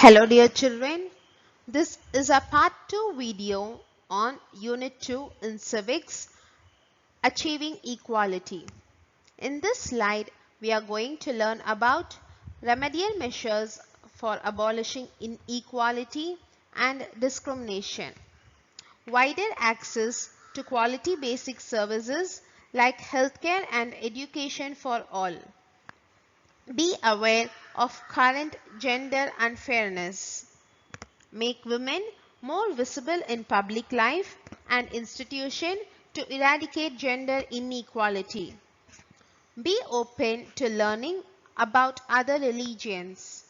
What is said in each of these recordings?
Hello dear children, this is a part 2 video on Unit 2 in Civics, Achieving Equality. In this slide, we are going to learn about remedial measures for abolishing inequality and discrimination, wider access to quality basic services like healthcare and education for all. Be aware of current gender unfairness. Make women more visible in public life and institution to eradicate gender inequality. Be open to learning about other religions.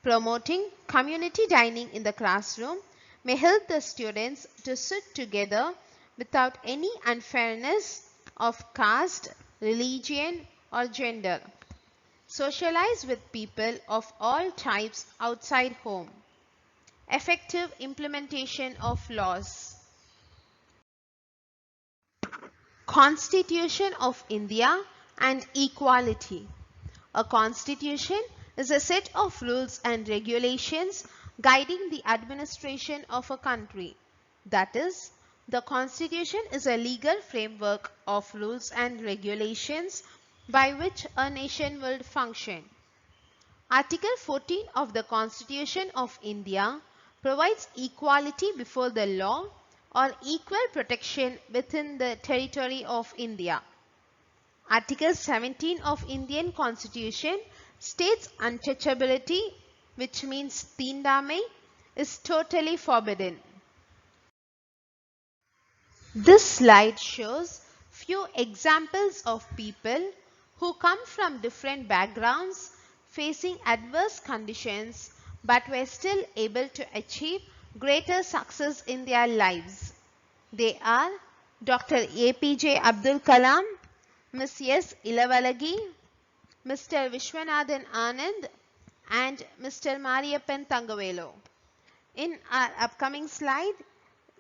Promoting community dining in the classroom may help the students to sit together without any unfairness of caste, religion or gender. Socialize with people of all types outside home. Effective implementation of laws. Constitution of India and equality. A constitution is a set of rules and regulations guiding the administration of a country. That is, the constitution is a legal framework of rules and regulations by which a nation will function. Article 14 of the Constitution of India provides equality before the law or equal protection within the territory of India. Article 17 of Indian Constitution states untouchability, which means Tindamai, is totally forbidden. This slide shows few examples of people who come from different backgrounds facing adverse conditions but were still able to achieve greater success in their lives. They are Dr. APJ Abdul Kalam, Ms. S. Ilavalagi, Mr. Vishwanathan Anand and Mr. Mariyappan Thangavelu. In our upcoming slide,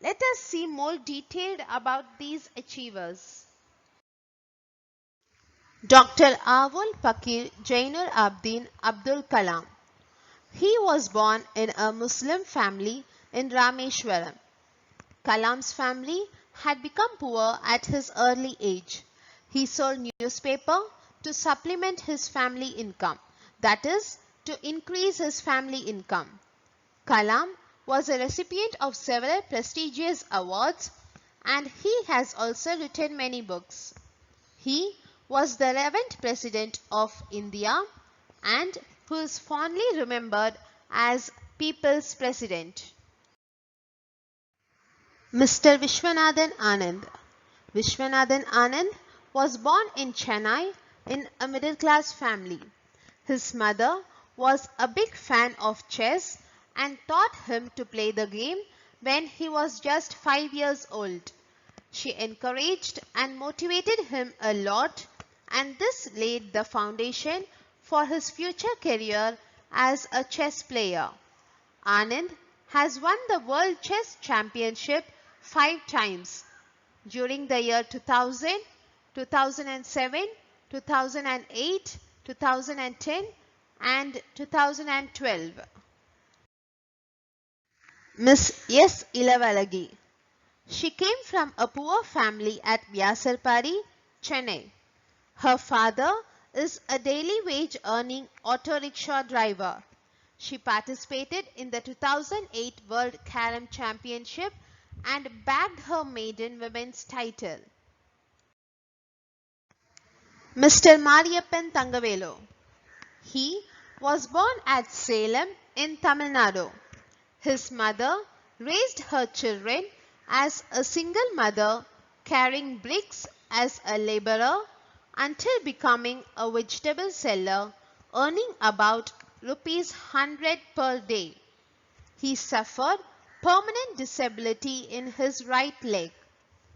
let us see more detailed about these achievers. Dr. Awul Pakir Jainul Abdin Abdul Kalam. He was born in a Muslim family in Rameshwaram. Kalam's family had become poor at his early age. He sold newspaper to supplement his family income, that is, to increase his family income. Kalam was a recipient of several prestigious awards and he has also written many books. He was the 11th President of India and who is fondly remembered as People's President. Mr. Vishwanathan Anand. Vishwanathan Anand was born in Chennai in a middle-class family. His mother was a big fan of chess and taught him to play the game when he was just 5 years old. She encouraged and motivated him a lot, and this laid the foundation for his future career as a chess player. Anand has won the World Chess Championship 5 times during the year 2000, 2007, 2008, 2010 and 2012. Ms. S. Ilavalagi. She came from a poor family at Vyasarpadi, Chennai. Her father is a daily wage earning auto rickshaw driver. She participated in the 2008 World Carom Championship and bagged her maiden women's title. Mr. Mariyappan Thangavelu. He was born at Salem in Tamil Nadu. His mother raised her children as a single mother, carrying bricks as a laborer until becoming a vegetable seller, earning about ₹100 per day. He suffered permanent disability in his right leg,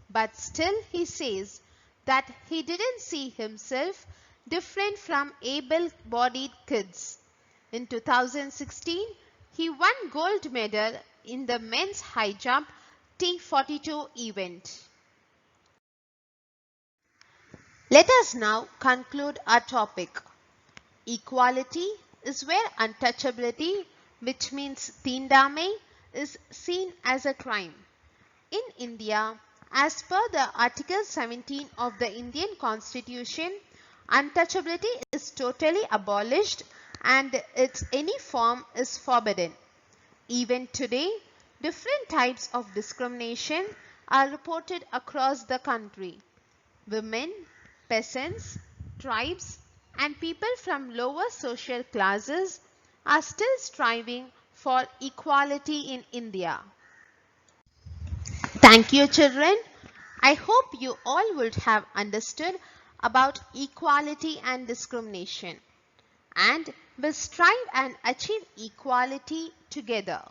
but still he says that he didn't see himself different from able-bodied kids. In 2016, he won gold medal in the men's high jump T42 event. Let us now conclude our topic. Equality is where untouchability which means tindame, is seen as a crime. In India, as per the Article 17 of the Indian Constitution, untouchability is totally abolished and its any form is forbidden. Even today, different types of discrimination are reported across the country. Women, peasants, tribes, and people from lower social classes are still striving for equality in India. Thank you, children. I hope you all would have understood about equality and discrimination and will strive and achieve equality together.